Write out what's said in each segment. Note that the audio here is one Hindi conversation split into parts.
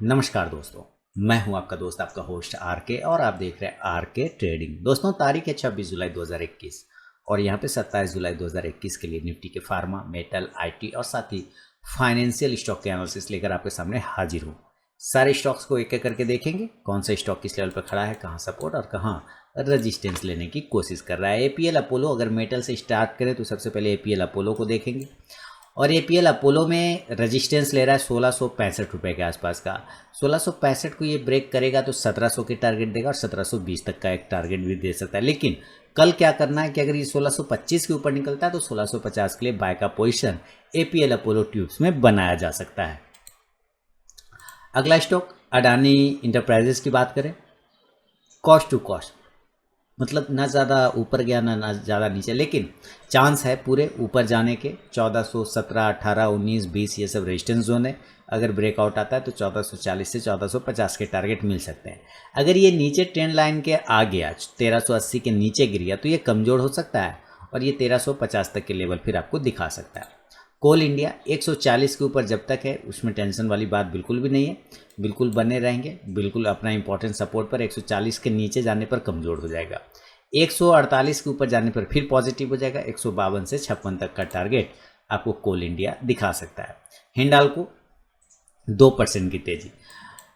नमस्कार दोस्तों, मैं हूं आपका दोस्त आपका होस्ट आर के और आप देख रहे हैं आर के ट्रेडिंग। दोस्तों तारीख है 26 जुलाई 2021 और यहां पे 27 जुलाई 2021 के लिए निफ्टी के फार्मा, मेटल, आईटी और साथ ही फाइनेंशियल स्टॉक के एनालिसिस लेकर आपके सामने हाजिर हूं। सारे स्टॉक्स को एक एक करके देखेंगे, कौन सा स्टॉक किस लेवल पर खड़ा है, कहाँ सपोर्ट और कहाँ रजिस्टेंस लेने की कोशिश कर रहा है। एपीएल अपोलो, अगर मेटल से स्टार्ट करें तो सबसे पहले एपीएल अपोलो को देखेंगे और एपीएल अपोलो में रेजिस्टेंस ले रहा है 1665 रुपये के आसपास का। 1665 को ये ब्रेक करेगा तो 1700 के टारगेट देगा और 1720 तक का एक टारगेट भी दे सकता है। लेकिन कल क्या करना है कि अगर ये 1625 के ऊपर निकलता है तो 1650 के लिए बाय का पोजीशन एपीएल अपोलो ट्यूब्स में बनाया जा सकता है। अगला स्टॉक अडानी इंटरप्राइजेस की बात करें, कॉस्ट टू कॉस्ट मतलब ना ज़्यादा ऊपर गया ना ज़्यादा नीचे, लेकिन चांस है पूरे ऊपर जाने के। 1417, 18, 19, 20 ये सब रेजिस्टेंस जोन है। अगर ब्रेकआउट आता है तो 1440 से 1450 के टारगेट मिल सकते हैं। अगर ये नीचे ट्रेंड लाइन के आ गया, 1380 के नीचे गिर गया तो ये कमज़ोर हो सकता है और ये 1350 तक के लेवल फिर आपको दिखा सकता है। कोल इंडिया 140 के ऊपर जब तक है उसमें टेंशन वाली बात बिल्कुल भी नहीं है, बिल्कुल बने रहेंगे, बिल्कुल अपना इंपॉर्टेंट सपोर्ट पर। 140 के नीचे जाने पर कमज़ोर हो जाएगा, 148 के ऊपर जाने पर फिर पॉजिटिव हो जाएगा। 152 से 56 तक का टारगेट आपको कोल इंडिया दिखा सकता है। हिंडाल्को 2% की तेजी,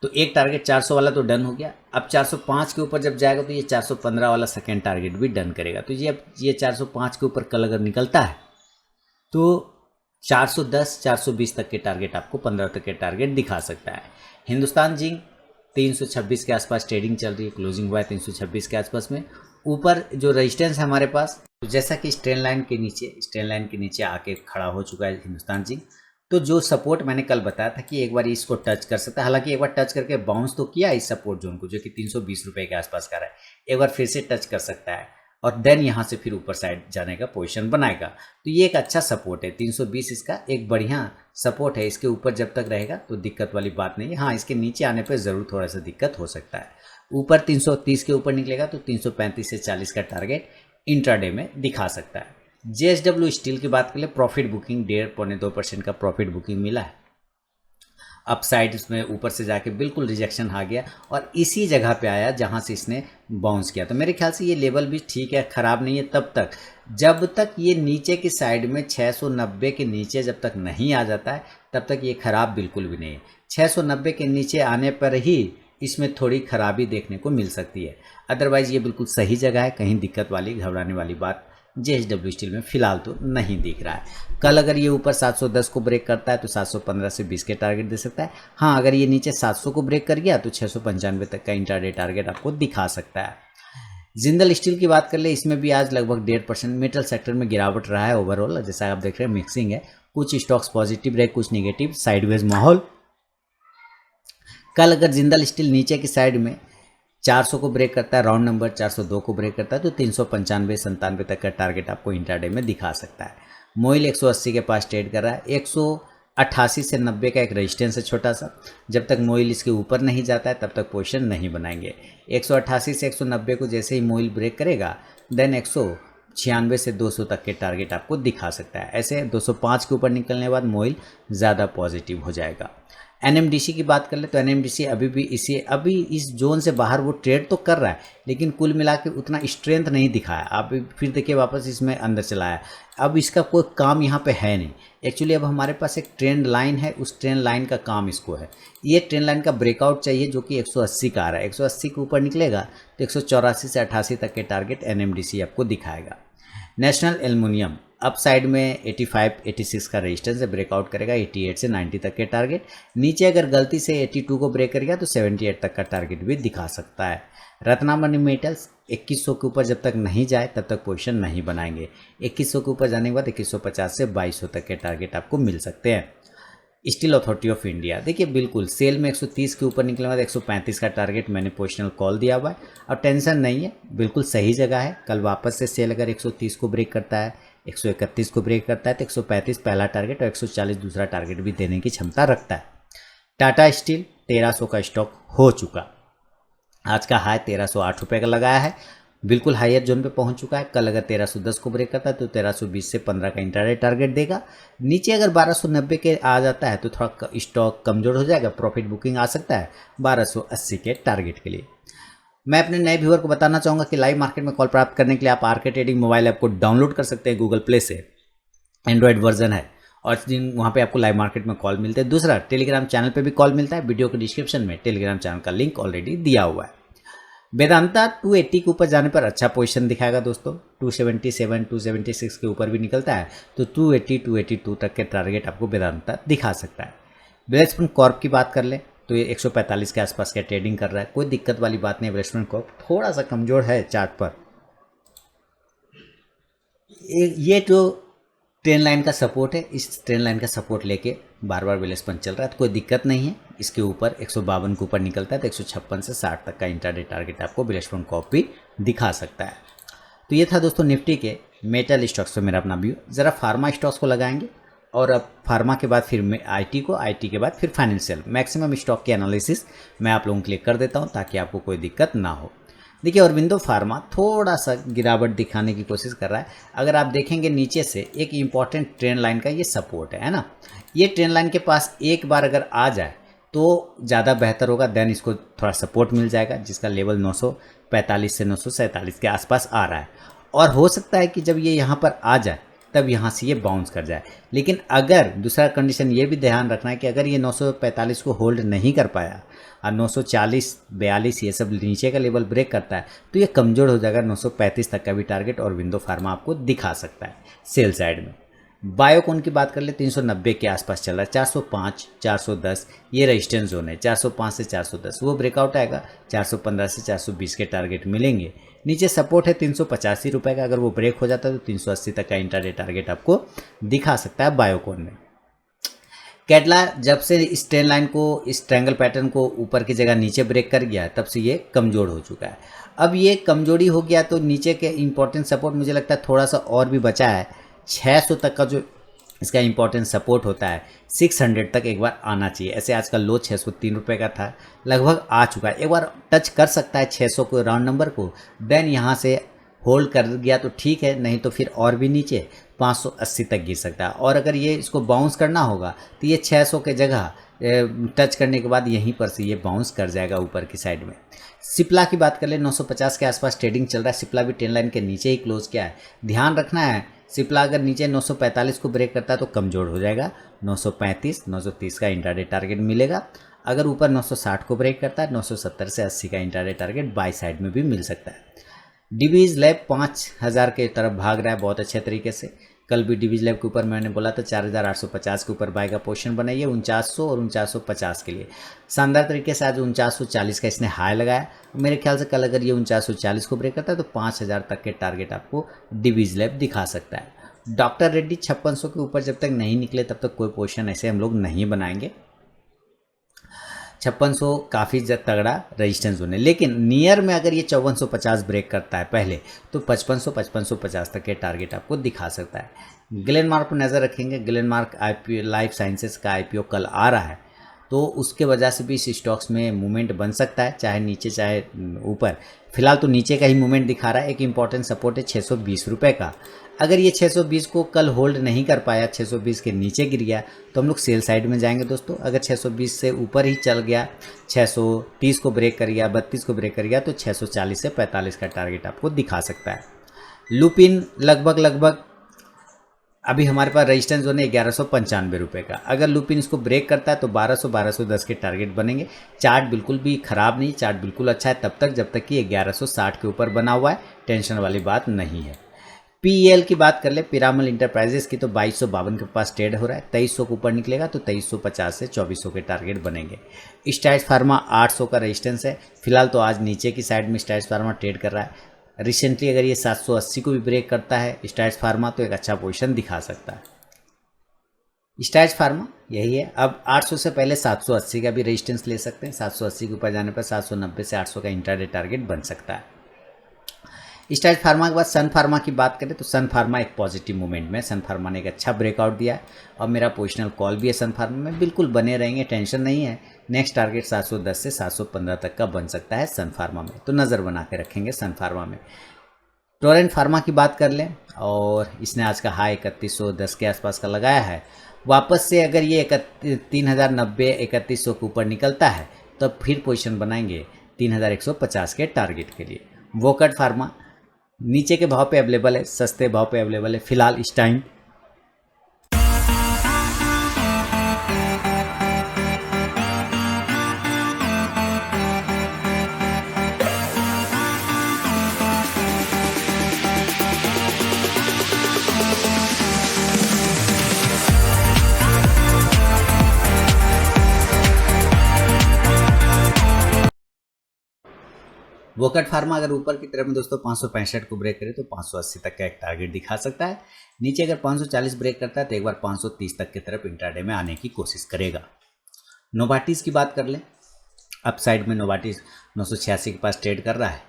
तो एक टारगेट 400 वाला तो डन हो गया। अब 405 के ऊपर जब जाएगा तो ये 415 वाला सेकेंड टारगेट भी डन करेगा। तो ये 405 के ऊपर कल अगर निकलता है तो 410, 420 तक के टारगेट आपको 15 तक के टारगेट दिखा सकता है। हिंदुस्तान जिंक 326 के आसपास ट्रेडिंग चल रही है, क्लोजिंग हुआ है 326 के आसपास में। ऊपर जो रेजिस्टेंस है हमारे पास, तो जैसा कि स्ट्रेन लाइन के नीचे आके खड़ा हो चुका है हिंदुस्तान जिंक। तो जो सपोर्ट मैंने कल बताया था कि एक बार इसको टच कर सकता है, हालांकि एक बार टच करके बाउंस तो किया इस सपोर्ट जोन को जो कि 320 रुपये के आसपास का रहा है, एक बार फिर से टच कर सकता है और देन यहाँ से फिर ऊपर साइड जाने का पोजीशन बनाएगा। तो ये एक अच्छा सपोर्ट है, 320 इसका एक बढ़िया सपोर्ट है। इसके ऊपर जब तक रहेगा तो दिक्कत वाली बात नहीं है। हाँ, इसके नीचे आने पर ज़रूर थोड़ा सा दिक्कत हो सकता है। ऊपर 330 के ऊपर निकलेगा तो 335 से 40 का टारगेट इंट्राडे में दिखा सकता है। जेएसडब्ल्यू स्टील की बात करें, प्रॉफिट बुकिंग 1.5-2% का प्रॉफिट बुकिंग मिला है। अपसाइड इसमें ऊपर से जाके बिल्कुल रिजेक्शन आ गया और इसी जगह पे आया जहां से इसने बाउंस किया। तो मेरे ख्याल से ये लेवल भी ठीक है, ख़राब नहीं है तब तक जब तक ये नीचे की साइड में 690 के नीचे जब तक नहीं आ जाता है, तब तक ये ख़राब बिल्कुल भी नहीं है। 690 के नीचे आने पर ही इसमें थोड़ी खराबी देखने को मिल सकती है, अदरवाइज़ ये बिल्कुल सही जगह है। कहीं दिक्कत वाली घबराने वाली बात जेएसडब्ल्यू स्टील में फिलहाल तो नहीं दिख रहा है। कल अगर ये ऊपर 710 को ब्रेक करता है तो 715 से 20 के टारगेट दे सकता है। हाँ, अगर ये नीचे 700 को ब्रेक कर गया तो 695 तक का इंट्राडे टारगेट आपको दिखा सकता है। जिंदल स्टील की बात कर ले, इसमें भी आज लगभग 1.5% मेटल सेक्टर में गिरावट रहा है ओवरऑल। जैसा आप देख रहे हैं मिक्सिंग है, कुछ स्टॉक्स पॉजिटिव रहे, कुछ निगेटिव, साइडवेज माहौल। कल अगर जिंदल स्टील नीचे की साइड में 400 को ब्रेक करता है, राउंड नंबर 402 को ब्रेक करता है तो 395-97 तक का टारगेट आपको इंट्राडे में दिखा सकता है। मोइल 180 के पास ट्रेड कर रहा है, 188 से 90 का एक रेजिस्टेंस है छोटा सा। जब तक मोइल इसके ऊपर नहीं जाता है तब तक पोजीशन नहीं बनाएंगे। 188 से 190 को जैसे ही मोइल ब्रेक करेगा देन 196 से 200 तक के टारगेट आपको दिखा सकता है। ऐसे 205 के ऊपर निकलने के बाद मोइल ज़्यादा पॉजिटिव हो जाएगा। एनएमडीसी की बात कर ले तो एनएमडीसी अभी इस जोन से बाहर वो ट्रेड तो कर रहा है, लेकिन कुल मिला के उतना स्ट्रेंथ नहीं दिखाया। आप फिर देखिए वापस इसमें अंदर चला है। अब इसका कोई काम यहाँ पे है नहीं एक्चुअली। अब हमारे पास एक ट्रेंड लाइन है, उस ट्रेंड लाइन का काम इसको है। ये ट्रेंड लाइन का ब्रेकआउट चाहिए जो कि 180 का आ रहा है। 180 के ऊपर निकलेगा तो 184 से 88 तक के टारगेट एनएमडीसी आपको दिखाएगा। नेशनल एल्युमिनियम अप साइड में 85-86 का रेजिस्टेंस है, ब्रेकआउट करेगा 88 से 90 तक के टारगेट। नीचे अगर गलती से 82 को ब्रेक करेगा तो 78 तक का टारगेट भी दिखा सकता है। रत्नामणि मेटल्स 2100 के ऊपर जब तक नहीं जाए तब तक पोजीशन नहीं बनाएंगे। 2100 के ऊपर जाने के बाद 2150 से 2200 तक के टारगेट आपको मिल सकते हैं। स्टील अथॉरिटी ऑफ इंडिया देखिए बिल्कुल सेल में 130 के ऊपर निकलने के बाद 135 का टारगेट मैंने पोजिशनल कॉल दिया हुआ है। अब टेंशन नहीं है, बिल्कुल सही जगह है। कल वापस से सेल अगर 130 को ब्रेक करता है, 131 को ब्रेक करता है तो 135 पहला टारगेट और 140 दूसरा टारगेट भी देने की क्षमता रखता है। टाटा स्टील 1300 का स्टॉक हो चुका, आज का हाई 1308 रुपये का लगाया है। बिल्कुल हायर जोन पे पहुंच चुका है। कल अगर 1310 को ब्रेक करता है तो 1320 से 15 का इंट्राडे टारगेट देगा। नीचे अगर 1290 के आ जाता है तो थोड़ा स्टॉक कमजोर हो जाएगा, प्रॉफिट बुकिंग आ सकता है 1280 के टारगेट के लिए। मैं अपने नए व्यूअर को बताना चाहूँगा कि लाइव मार्केट में कॉल प्राप्त करने के लिए आप आरके ट्रेडिंग मोबाइल ऐप को डाउनलोड कर सकते हैं गूगल प्ले से, एंड्रॉयड वर्जन है, और वहाँ पे आपको लाइव मार्केट में कॉल मिलते हैं। दूसरा, टेलीग्राम चैनल पे भी कॉल मिलता है। वीडियो के डिस्क्रिप्शन में टेलीग्राम चैनल का लिंक ऑलरेडी दिया हुआ है। वेदांता 280 के ऊपर जाने पर अच्छा पोजीशन दिखाएगा दोस्तों। 277 276 के ऊपर भी निकलता है तो 280 282 तक के टारगेट आपको वेदांता दिखा सकता है। ब्लेसमेंट कॉर्प की बात कर ले तो ये 145 के आसपास का ट्रेडिंग कर रहा है, कोई दिक्कत वाली बात नहीं। ब्लेसमेंट कॉर्प थोड़ा सा कमजोर है चार्ट पर। ये जो ट्रेन लाइन का सपोर्ट है, इस ट्रेन लाइन का सपोर्ट लेके बार बार ब्लेसमेंट चल रहा है तो कोई दिक्कत नहीं है। इसके ऊपर 152 के ऊपर निकलता है तो 156 से 60 तक का इंट्राडे टारगेट आपको ब्लेसमेंट कॉर्प भी दिखा सकता है। तो ये था दोस्तों निफ्टी के मेटल स्टॉक्स पे मेरा अपना व्यू। ज़रा फार्मा स्टॉक्स को लगाएंगे और अब फार्मा के बाद फिर आईटी को, आईटी के बाद फिर फाइनेंशियल। मैक्सिमम स्टॉक की एनालिसिस मैं आप लोगों के लिए कर देता हूँ ताकि आपको कोई दिक्कत ना हो। देखिए औरबिंदो फार्मा थोड़ा सा गिरावट दिखाने की कोशिश कर रहा है। अगर आप देखेंगे नीचे से एक इम्पॉर्टेंट ट्रेंड लाइन का ये सपोर्ट है ना, ये ट्रेंड लाइन के पास एक बार अगर आ जाए तो ज़्यादा बेहतर होगा। देन इसको थोड़ा सपोर्ट मिल जाएगा जिसका लेवल 945 से 947 के आसपास आ रहा है, और हो सकता है कि जब ये यहाँ पर आ जाए तब यहाँ से ये बाउंस कर जाए। लेकिन अगर दूसरा कंडीशन ये भी ध्यान रखना है कि अगर ये 945 को होल्ड नहीं कर पाया और 940 42 ये सब नीचे का लेवल ब्रेक करता है तो ये कमज़ोर हो जाएगा। 935 तक का भी टारगेट और विंडो फार्मा आपको दिखा सकता है सेल साइड में। बायोकॉन की बात कर ले 390 के आसपास चल रहा है। 405 410 ये रेजिस्टेंस जोन है। 405 से 410 वो ब्रेकआउट आएगा। 415 से 420 के टारगेट मिलेंगे। नीचे सपोर्ट है 385 रुपये का, अगर वो ब्रेक हो जाता है तो 380 तक का इंट्राडे टारगेट आपको दिखा सकता है बायोकॉन में। कैटला जब से इस ट्रेंड लाइन को, इस ट्रायंगल पैटर्न को ऊपर की जगह नीचे ब्रेक कर गया तब से ये कमज़ोर हो चुका है। अब ये कमजोरी हो गया तो नीचे के इंपॉर्टेंट सपोर्ट मुझे लगता है थोड़ा सा और भी बचा है। 600 तक का जो इसका इंपॉर्टेंट सपोर्ट होता है 600 तक एक बार आना चाहिए। ऐसे आज का लो 603 रुपये का था, लगभग आ चुका है। एक बार टच कर सकता है 600 को, राउंड नंबर को, देन यहाँ से होल्ड कर गया तो ठीक है, नहीं तो फिर और भी नीचे 580 तक गिर सकता है। और अगर ये इसको बाउंस करना होगा तो ये 600 के जगह टच करने के बाद यहीं पर से ये बाउंस कर जाएगा ऊपर की साइड में। सिप्ला की बात कर ले 950 के आसपास ट्रेडिंग चल रहा है। सिप्ला भी ट्रेंड लाइन के नीचे ही क्लोज किया है। ध्यान रखना है सिप्ला अगर नीचे 945 को ब्रेक करता है तो कमज़ोर हो जाएगा। 935 930 का इंट्राडे टारगेट मिलेगा। अगर ऊपर 960 को ब्रेक करता है 970 से 80 का इंट्राडे टारगेट बाई साइड में भी मिल सकता है। डिवीज लैब 5000 के तरफ भाग रहा है बहुत अच्छे तरीके से। कल भी डिवीज लैब के ऊपर मैंने बोला था 4850 के ऊपर बाय का पोजीशन बनाइए 4900 और 4950 के लिए। शानदार तरीके से आज 4940 का इसने हाई लगाया। मेरे ख्याल से कल अगर ये 4940 को ब्रेक करता है तो 5000 तक के टारगेट आपको डिवीज लैब दिखा सकता है। डॉक्टर रेड्डी 5600 के ऊपर जब तक नहीं निकले तब तक कोई पोजीशन ऐसे हम लोग नहीं बनाएंगे। 5600 काफ़ी तगड़ा रेजिस्टेंस जोन है, लेकिन नियर में अगर ये 5450 ब्रेक करता है पहले तो 5500 5550 तक के टारगेट आपको दिखा सकता है। ग्लेनमार्क पर नज़र रखेंगे। ग्लेनमार्क आईपीओ लाइफ साइंसेस का आईपीओ कल आ रहा है तो उसके वजह से भी इस स्टॉक्स में मूवमेंट बन सकता है, चाहे नीचे चाहे ऊपर। फिलहाल तो नीचे का ही मूवमेंट दिखा रहा है। एक इंपॉर्टेंट सपोर्ट है 620 रुपये का। अगर ये 620 को कल होल्ड नहीं कर पाया, 620 के नीचे गिर गया तो हम लोग सेल साइड में जाएंगे दोस्तों। अगर 620 से ऊपर ही चल गया, 630 को ब्रेक कर गया, 32 को ब्रेक कर गया तो 640 से 45 का टारगेट आपको दिखा सकता है। लुपिन लगभग अभी हमारे पास रेजिस्टेंस जोन है 1195 रुपये का। अगर लुपिन इसको ब्रेक करता है तो 1200-1210 के टारगेट बनेंगे। चार्ट बिल्कुल भी ख़राब नहीं, चार्ट बिल्कुल अच्छा है तब तक जब तक कि 1160 के ऊपर बना हुआ है, टेंशन वाली बात नहीं है। पीएल की बात कर ले पिरामल इंटरप्राइजेस की तो 2252 के पास ट्रेड हो रहा है। 2300 के ऊपर निकलेगा तो 2350 से 2400 के टारगेट बनेंगे। स्टाइल्स फार्मा 800 का रेजिस्टेंस है। फिलहाल तो आज नीचे की साइड में स्टाइल्स फार्मा ट्रेड कर रहा है। रिसेंटली अगर ये 780 को भी ब्रेक करता है स्टाइल्स फार्मा तो एक अच्छा पोजीशन दिखा सकता है। स्टाइल्स फार्मा यही है। अब 800 से पहले 780 का भी रेजिस्टेंस ले सकते हैं। 780 के ऊपर जाने पर 790 से 800 का इंट्राडे टारगेट बन सकता है। स्टाइल्स फार्मा के बाद सन फार्मा की बात करें तो सन फार्मा एक पॉजिटिव मूवमेंट में। सन फार्मा ने एक अच्छा ब्रेकआउट दिया है और मेरा पोजिशनल कॉल भी है सन फार्मा में। बिल्कुल बने रहेंगे, टेंशन नहीं है। नेक्स्ट टारगेट 710 से 715 तक का बन सकता है सन फार्मा में, तो नज़र बना के रखेंगे सन फार्मा में। टोरेंट फार्मा की बात कर लें, और इसने आज का हाई 3110 के आसपास का लगाया है। वापस से अगर ये 3090 3100 के ऊपर निकलता है तो फिर पोजीशन बनाएंगे 3150 के टारगेट के लिए। वोकट फार्मा नीचे के भाव पे अवेलेबल है, सस्ते भाव पे अवेलेबल है फिलहाल इस टाइम। वोकट फार्मा अगर ऊपर की तरफ में दोस्तों 565 को ब्रेक करे तो 580 तक का एक टारगेट दिखा सकता है। नीचे अगर 540 ब्रेक करता है तो एक बार 530 तक की तरफ इंट्राडे में आने की कोशिश करेगा। नोवाटिस की बात कर लें, अप साइड में नोवाटिस 986 के पास ट्रेड कर रहा है।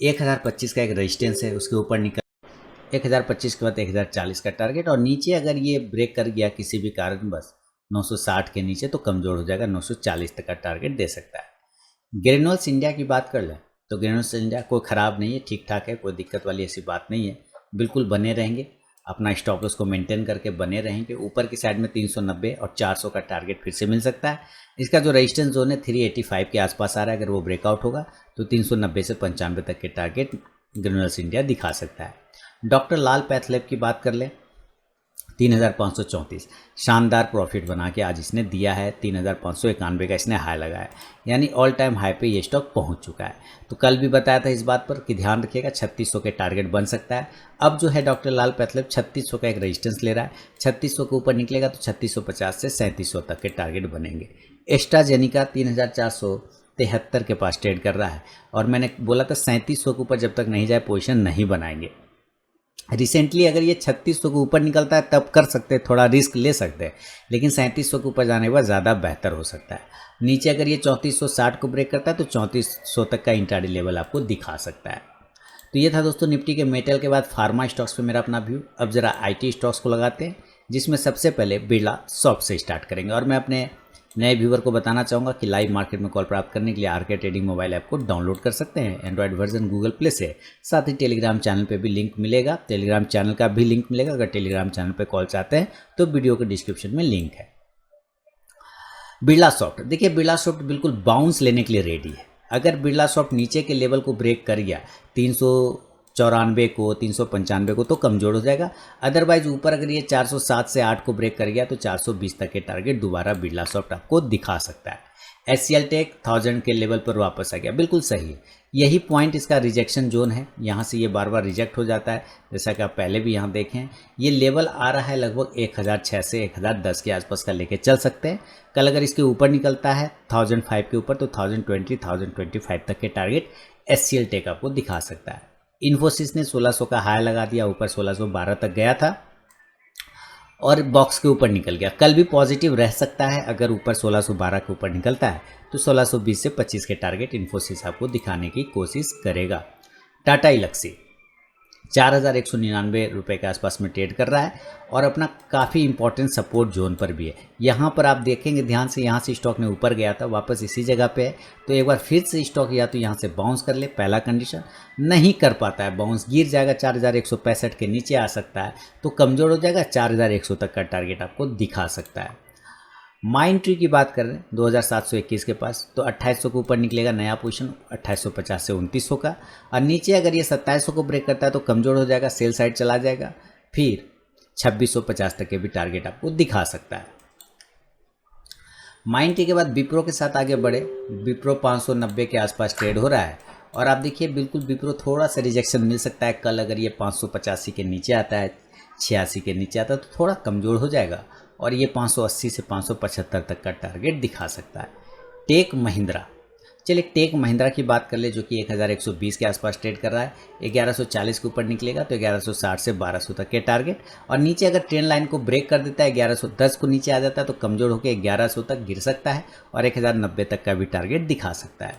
1025 का एक रेजिस्टेंस है, उसके ऊपर निकल 1025 के बाद 1040 का टारगेट, और नीचे अगर ये ब्रेक कर गया किसी भी कारणवश 960 के नीचे तो कमजोर हो जाएगा, 940 तक का टारगेट दे सकता है। ग्रेन्यूल्स इंडिया की बात कर लें तो ग्रेन्यूल्स इंडिया कोई ख़राब नहीं है, ठीक ठाक है, कोई दिक्कत वाली ऐसी बात नहीं है, बिल्कुल बने रहेंगे, अपना स्टॉप लॉस को मेंटेन करके बने रहेंगे। ऊपर की साइड में 390 और 400 का टारगेट फिर से मिल सकता है। इसका जो रेजिस्टेंस जोन है 385 के आसपास आ रहा है, अगर वो ब्रेकआउट होगा तो 390 से 95 तक के टारगेट ग्रेन्यूल्स इंडिया दिखा सकता है। डॉक्टर लाल पैथलैब की बात कर लें, 3534 शानदार प्रॉफिट बना के आज इसने दिया है। 3591 का इसने हाई लगाया, यानी ऑल टाइम हाई पे ये स्टॉक पहुंच चुका है। तो कल भी बताया था इस बात पर कि ध्यान रखिएगा 3600 के टारगेट बन सकता है। अब जो है डॉक्टर लाल पैथलैब 3600 का एक रेजिस्टेंस ले रहा है, 3600 के ऊपर निकलेगा तो 3650 से 3700 तक के टारगेट बनेंगे। एस्ट्राजेनिका 3473 के पास ट्रेड कर रहा है, और मैंने बोला था 3700 के ऊपर जब तक नहीं जाए पोजीशन नहीं बनाएंगे। रिसेंटली अगर ये 3600 के ऊपर निकलता है तब कर सकते हैं, थोड़ा रिस्क ले सकते हैं, लेकिन 3700 के ऊपर जाने के बाद ज़्यादा बेहतर हो सकता है। नीचे अगर ये 3460 को ब्रेक करता है तो 3400 तक का इंट्राडे लेवल आपको दिखा सकता है। तो ये था दोस्तों निफ्टी के मेटल के बाद फार्मा स्टॉक्स पे मेरा अपना व्यू। अब जरा आईटी स्टॉक्स को लगाते हैं, जिसमें सबसे पहले बिरला सॉफ्ट से स्टार्ट करेंगे। और मैं अपने नए व्यूवर को बताना चाहूँगा कि लाइव मार्केट में कॉल प्राप्त करने के लिए आरके ट्रेडिंग मोबाइल ऐप को डाउनलोड कर सकते हैं, एंड्रॉयड वर्जन गूगल प्ले से। साथ ही टेलीग्राम चैनल पे भी लिंक मिलेगा, टेलीग्राम चैनल का भी लिंक मिलेगा। अगर टेलीग्राम चैनल पे कॉल चाहते हैं तो वीडियो के डिस्क्रिप्शन में लिंक है। बिरला सॉफ्ट देखिए, बिरला सॉफ्ट बिल्कुल बाउंस लेने के लिए रेडी है। अगर बिरला सॉफ्ट नीचे के लेवल को ब्रेक कर गया 394 को 395 को तो कमजोर हो जाएगा। अदरवाइज ऊपर अगर ये 407 से 8 को ब्रेक कर गया तो 420 तक के टारगेट दोबारा बिरला सॉफ्ट आपको दिखा सकता है। HCL टेक 1000 के लेवल पर वापस आ गया, बिल्कुल सही है। यही पॉइंट इसका रिजेक्शन जोन है, यहाँ से ये बार बार रिजेक्ट हो जाता है। जैसा कि आप पहले भी यहाँ देखें, ये लेवल आ रहा है लगभग 1006 से 1010 के आसपास का लेके चल सकते हैं। कल अगर इसके ऊपर निकलता है 1005 के ऊपर तो 1020 1025 तक के टारगेट HCL टेक आपको दिखा सकता है। इन्फोसिस ने 1600 का हाई लगा दिया, ऊपर 1612 तक गया था और बॉक्स के ऊपर निकल गया। कल भी पॉजिटिव रह सकता है, अगर ऊपर 1612 के ऊपर निकलता है तो 1620 से 25 के टारगेट इन्फोसिस आपको दिखाने की कोशिश करेगा। टाटा इलक्सी 4199 रुपये के आसपास में ट्रेड कर रहा है और अपना काफ़ी इंपॉर्टेंट सपोर्ट जोन पर भी है। यहाँ पर आप देखेंगे ध्यान से, यहाँ से स्टॉक ने ऊपर गया था, वापस इसी जगह पे है, तो एक बार फिर से स्टॉक या तो यहाँ से बाउंस कर ले। पहला कंडीशन, नहीं कर पाता है बाउंस, गिर जाएगा 4165 के नीचे आ सकता है तो कमज़ोर हो जाएगा, 4100 तक का टारगेट आपको दिखा सकता है। माइंड ट्री की बात कर रहे हैं 2721 के पास, तो 2800 के ऊपर निकलेगा नया पोजीशन 2850 से 2900 का, और नीचे अगर ये 2700 को ब्रेक करता है तो कमज़ोर हो जाएगा, सेल साइड चला जाएगा, फिर 2650 तक के भी टारगेट आपको दिखा सकता है। माइंड ट्री के बाद विप्रो के साथ आगे बढ़े। विप्रो 590 के आसपास ट्रेड हो रहा है और आप देखिए बिल्कुल विप्रो थोड़ा सा रिजेक्शन मिल सकता है। कल अगर ये 585 के नीचे आता है, 86 के नीचे आता है तो थोड़ा कमज़ोर हो जाएगा और ये 580 से 575 तक का टारगेट दिखा सकता है। टेक महिंद्रा, चलिए टेक महिंद्रा की बात कर ले, जो कि 1120 के आसपास ट्रेड कर रहा है। 1140 के ऊपर निकलेगा तो 1160 से 1200 तक के टारगेट, और नीचे अगर ट्रेंड लाइन को ब्रेक कर देता है 1110 को नीचे आ जाता है तो कमज़ोर होकर 1100 तक गिर सकता है और 1090 तक का भी टारगेट दिखा सकता है।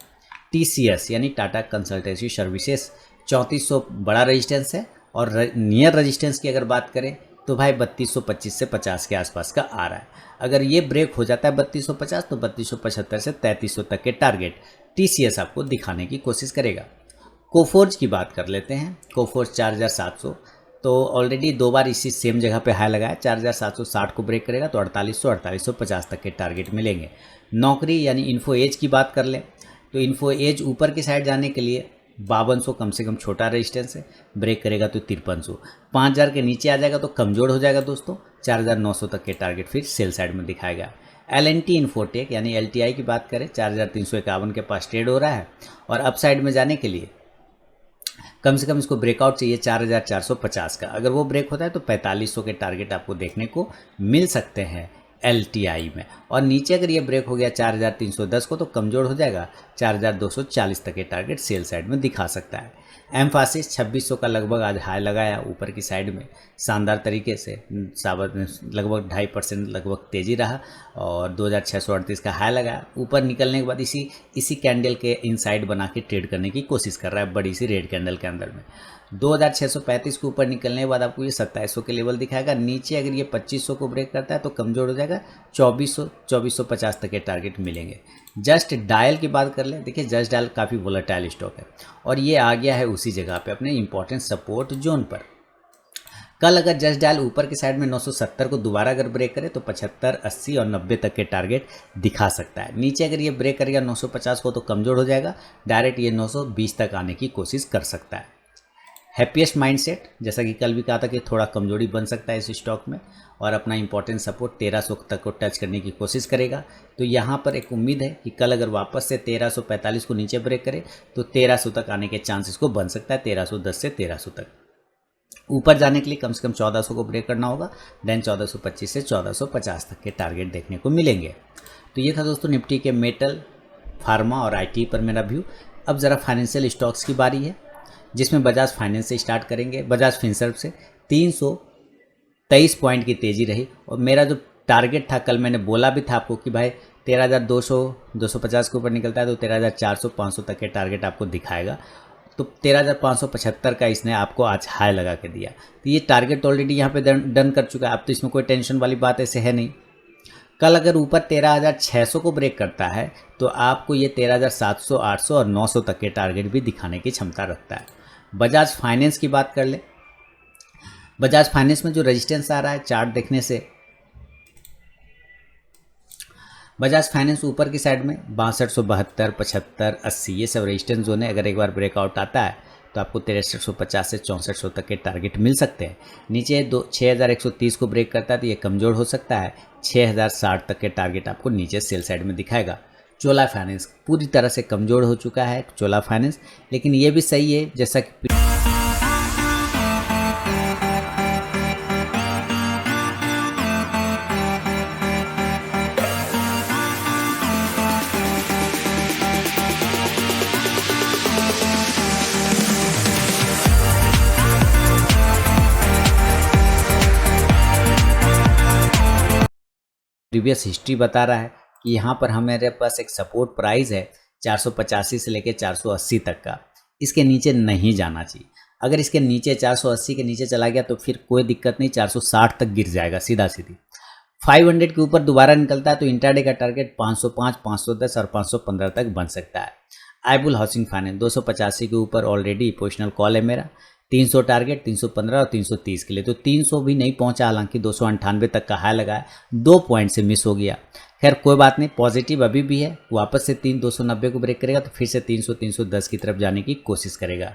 TCS यानी टाटा कंसल्टेंसी सर्विसेज 3400 बड़ा रजिस्टेंस है और नियर रजिस्टेंस की अगर बात करें तो भाई 3225 से 50 के आसपास का आ रहा है। अगर ये ब्रेक हो जाता है 3250 तो 3275 से 3300 तक के टारगेट TCS आपको दिखाने की कोशिश करेगा। कोफोर्ज की बात कर लेते हैं। कोफोर्ज 4700 तो ऑलरेडी 2 बार इसी सेम जगह पे हाई लगाया। 4760 को ब्रेक करेगा तो 4800 4850 तक के टारगेट मिलेंगे। नौकरी यानी इन्फो एज की बात कर लें तो इन्फो एज ऊपर की साइड जाने के लिए 5200 कम से कम छोटा रेजिस्टेंस है, ब्रेक करेगा तो 5300। 5000 के नीचे आ जाएगा तो कमजोर हो जाएगा दोस्तों। 4900 तक के टारगेट फिर सेल साइड में दिखाएगा। LNT इन्फोटेक यानी LTI की बात करें 4351 के पास ट्रेड हो रहा है और अप साइड में जाने के लिए कम से कम इसको ब्रेकआउट चाहिए 4450 का। अगर वो ब्रेक होता है तो 4500 के टारगेट आपको देखने को मिल सकते हैं LTI में। और नीचे अगर ये ब्रेक हो गया 4310 को तो कमज़ोर हो जाएगा। 4240 तक के टारगेट सेल साइड में दिखा सकता है। एम्फासिस 2600 का लगभग आज हाई लगाया ऊपर की साइड में शानदार तरीके से, लगभग 2.5% लगभग तेज़ी रहा और 2638 का हाई लगाया। ऊपर निकलने के बाद इसी कैंडल के इनसाइड बना के ट्रेड करने की कोशिश कर रहा है बड़ी सी रेड कैंडल के अंदर में। 2635 के ऊपर निकलने के बाद आपको ये 2700 के लेवल दिखाएगा। नीचे अगर ये 2500 को ब्रेक करता है तो कमज़ोर हो जाएगा। 2450 तक के टारगेट मिलेंगे। जस्ट डायल की बात कर लें, देखिए जस्ट डायल काफ़ी वोलेटाइल स्टॉक है और ये आ गया है उसी जगह पे अपने इंपॉर्टेंट सपोर्ट जोन पर। कल अगर जस्ट डायल ऊपर की साइड में 970 को दोबारा अगर ब्रेक करे तो 75, 80 और 90 तक के टारगेट दिखा सकता है। नीचे अगर ये ब्रेक करेगा 950 को तो कमज़ोर हो जाएगा, डायरेक्ट ये 920 तक आने की कोशिश कर सकता है। हैप्पीएस्ट माइंडसेट, जैसा कि कल भी कहा था कि थोड़ा कमजोरी बन सकता है इस स्टॉक में और अपना इंपॉर्टेंट सपोर्ट 1300 तक को टच करने की कोशिश करेगा। तो यहाँ पर एक उम्मीद है कि कल अगर वापस से 1345 को नीचे ब्रेक करे तो 1300 तक आने के चांसेस को बन सकता है। 1310 से 1300 तक ऊपर जाने के लिए कम से कम 1400 को ब्रेक करना होगा। देन 1425 से 1450 तक के टारगेट देखने को मिलेंगे। तो ये था दोस्तों निफ्टी के मेटल, फार्मा और IT पर मेरा व्यू। अब ज़रा फाइनेंशियल स्टॉक्स की बारी है जिसमें बजाज फाइनेंस से स्टार्ट करेंगे। बजाज फिनसर्व से 323 पॉइंट की तेज़ी रही और मेरा जो टारगेट था, कल मैंने बोला भी था आपको कि भाई 13,200-250 के ऊपर निकलता है तो 13,400-500 तक के टारगेट आपको दिखाएगा। तो 13,575 का इसने आपको आज हाई लगा के दिया। तो ये टारगेट ऑलरेडी यहाँ पे डन कर चुका है। अब तो इसमें कोई टेंशन वाली बात ऐसे है नहीं। कल अगर ऊपर 13,600 को ब्रेक करता है तो आपको ये 13,700, 800 और 900 तक के टारगेट भी दिखाने की क्षमता रखता है। बजाज फाइनेंस की बात कर ले, बजाज फाइनेंस में जो रेजिस्टेंस आ रहा है चार्ट देखने से, बजाज फाइनेंस ऊपर की साइड में 6272, 75, 80 ये सब रेजिस्टेंस जोन है। अगर एक बार ब्रेकआउट आता है तो आपको 6350 से 6400 तक के टारगेट मिल सकते हैं। नीचे 6130 को ब्रेक करता है तो ये कमज़ोर हो सकता है। 6060 तक के टारगेट आपको नीचे सेल साइड में दिखाएगा। चोला फाइनेंस पूरी तरह से कमज़ोर हो चुका है चोला फाइनेंस, लेकिन ये भी सही है जैसा कि प्रीवियस हिस्ट्री बता रहा है कि यहाँ पर हमारे पास एक सपोर्ट प्राइस है 485 से लेकर 480 तक का। इसके नीचे नहीं जाना चाहिए। अगर इसके नीचे 480 के नीचे चला गया तो फिर कोई दिक्कत नहीं, 460 तक गिर जाएगा सीधा सीधी। 500 के ऊपर दोबारा निकलता है तो इंट्राडे का टारगेट 505, 510 और 515 तक बन सकता है। आईबुल हाउसिंग फाइनेंस 285 के ऊपर ऑलरेडी पोजिशनल कॉल है मेरा। 300 टारगेट 315 और 330 के लिए, तो 300 भी नहीं पहुंचा, हालांकि 298 तक का हाई लगाया, 2 पॉइंट से मिस हो गया। खैर कोई बात नहीं, पॉजिटिव अभी भी है। वापस से 290 को ब्रेक करेगा तो फिर से 300 310 की तरफ जाने की कोशिश करेगा।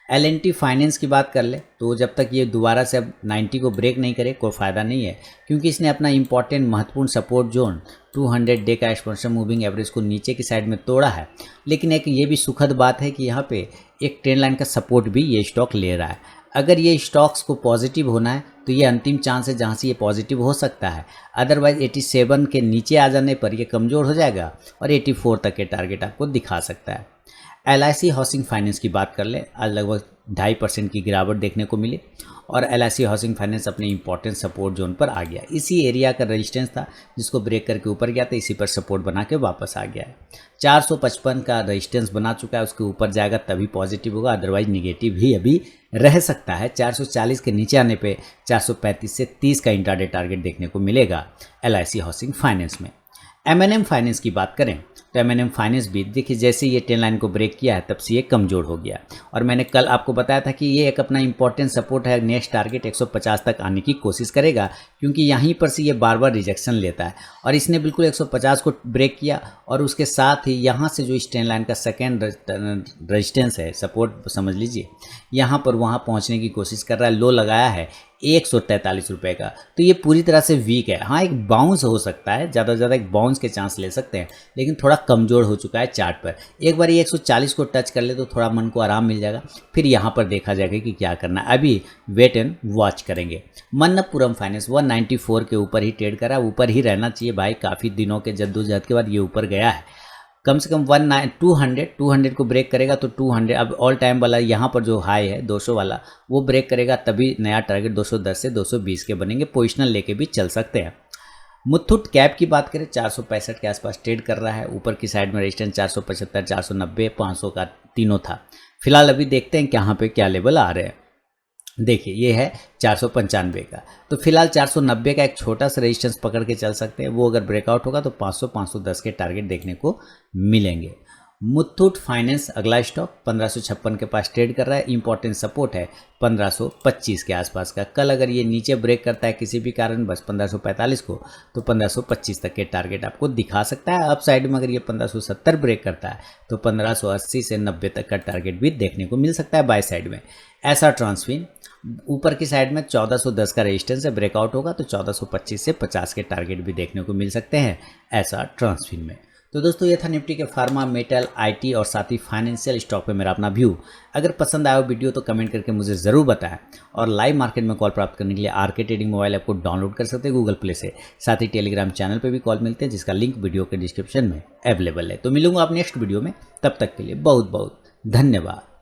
LNT फाइनेंस की बात कर ले तो जब तक ये दोबारा से अब 90 को ब्रेक नहीं करे कोई फ़ायदा नहीं है, क्योंकि इसने अपना इंपॉर्टेंट महत्वपूर्ण सपोर्ट जोन 200 डे का एक्सपोनेंशियल मूविंग एवरेज को नीचे की साइड में तोड़ा है। लेकिन एक ये भी सुखद बात है कि यहाँ पे एक ट्रेंड लाइन का सपोर्ट भी ये स्टॉक ले रहा है। अगर ये स्टॉक्स को पॉजिटिव होना है तो ये अंतिम चांस है जहाँ से ये पॉजिटिव हो सकता है। अदरवाइज 87 के नीचे आ जाने पर ये कमज़ोर हो जाएगा और 84 तक के टारगेट आपको दिखा सकता है। LIC हाउसिंग फाइनेंस की बात कर ले, आज लगभग 2.5% की गिरावट देखने को मिली और LIC हाउसिंग फाइनेंस अपने इंपॉर्टेंट सपोर्ट जोन पर आ गया। इसी एरिया का रेजिस्टेंस था जिसको ब्रेक करके ऊपर गया था, इसी पर सपोर्ट बना के वापस आ गया है। 455 का रेजिस्टेंस बना चुका है, उसके ऊपर जाएगा तभी पॉजिटिव होगा, अदरवाइज निगेटिव ही अभी रह सकता है। 440 के नीचे आने पे 435 से 30 का इंट्राडे टारगेट देखने को मिलेगा LIC हाउसिंग फाइनेंस में। M&M फाइनेंस की बात करें तो M&M फाइनेंस भी देखिए जैसे ये ट्रेंड लाइन को ब्रेक किया है तब से ये कमज़ोर हो गया। और मैंने कल आपको बताया था कि ये एक अपना इंपॉर्टेंट सपोर्ट है, नेक्स्ट टारगेट 150 तक आने की कोशिश करेगा, क्योंकि यहीं पर से ये बार बार रिजेक्शन लेता है और इसने बिल्कुल 150 को ब्रेक किया और उसके साथ ही यहाँ से जो इस ट्रेंड लाइन का सेकेंड रेजिस्टेंस है, सपोर्ट समझ लीजिए, यहाँ पर वहाँ पहुँचने की कोशिश कर रहा है। लो लगाया है 143 रुपये का, तो ये पूरी तरह से वीक है। हाँ, एक बाउंस हो सकता है, ज़्यादा से ज़्यादा एक बाउंस के चांस ले सकते हैं, लेकिन थोड़ा कमज़ोर हो चुका है चार्ट पर। एक बार ये 140 को टच कर ले तो थोड़ा मन को आराम मिल जाएगा, फिर यहाँ पर देखा जाएगा कि क्या करना है। अभी वेट एंड वॉच करेंगे। मन्नप्पुरम फाइनेंस 194 के ऊपर ही ट्रेड करा, ऊपर ही रहना चाहिए भाई। काफ़ी दिनों के जद्दोजहद के बाद ये ऊपर गया है। कम से कम 200 को ब्रेक करेगा तो 200 अब ऑल टाइम वाला यहाँ पर जो हाई है 200 वाला वो ब्रेक करेगा, तभी नया टारगेट 210 से 220 के बनेंगे। पोजिशनल लेके भी चल सकते हैं। मुथूट कैप की बात करें 465 के आसपास ट्रेड कर रहा है। ऊपर की साइड में रेजिस्टेंस 475, 490, 500 का तीनों था। फिलहाल अभी देखते हैं कि यहाँ पे क्या लेवल आ रहे हैं। देखिए ये है 495 का, तो फिलहाल 490 का एक छोटा सा रेजिस्टेंस पकड़ के चल सकते हैं। वो अगर ब्रेकआउट होगा तो 500, 510 के टारगेट देखने को मिलेंगे। मुथूट फाइनेंस अगला स्टॉक 1556 के पास ट्रेड कर रहा है। इंपॉर्टेंट सपोर्ट है 1525 के आसपास का। कल अगर ये नीचे ब्रेक करता है किसी भी कारण बस 1545 को, तो 1525 तक के टारगेट आपको दिखा सकता है। अप साइड में अगर ये 1570 ब्रेक करता है तो 1580 से 90 तक का टारगेट भी देखने को मिल सकता है बाय साइड में। ऐसा ट्रांसफिन ऊपर की साइड में 1410 का रेजिस्टेंस है, ब्रेकआउट होगा तो 1425 से 50 के टारगेट भी देखने को मिल सकते हैं ऐसा ट्रांसफिन में। तो दोस्तों ये था निफ्टी के फार्मा, मेटल, आईटी और साथ ही फाइनेंशियल स्टॉक पे मेरा अपना व्यू। अगर पसंद आया हो वीडियो तो कमेंट करके मुझे ज़रूर बताएं। और लाइव मार्केट में कॉल प्राप्त करने के लिए आरके ट्रेडिंग मोबाइल ऐप को डाउनलोड कर सकते हैं गूगल प्ले से। साथ ही टेलीग्राम चैनल पर भी कॉल मिलते हैं, जिसका लिंक वीडियो के डिस्क्रिप्शन में अवेलेबल है। तो मिलूंगा आप नेक्स्ट वीडियो में, तब तक के लिए बहुत बहुत धन्यवाद।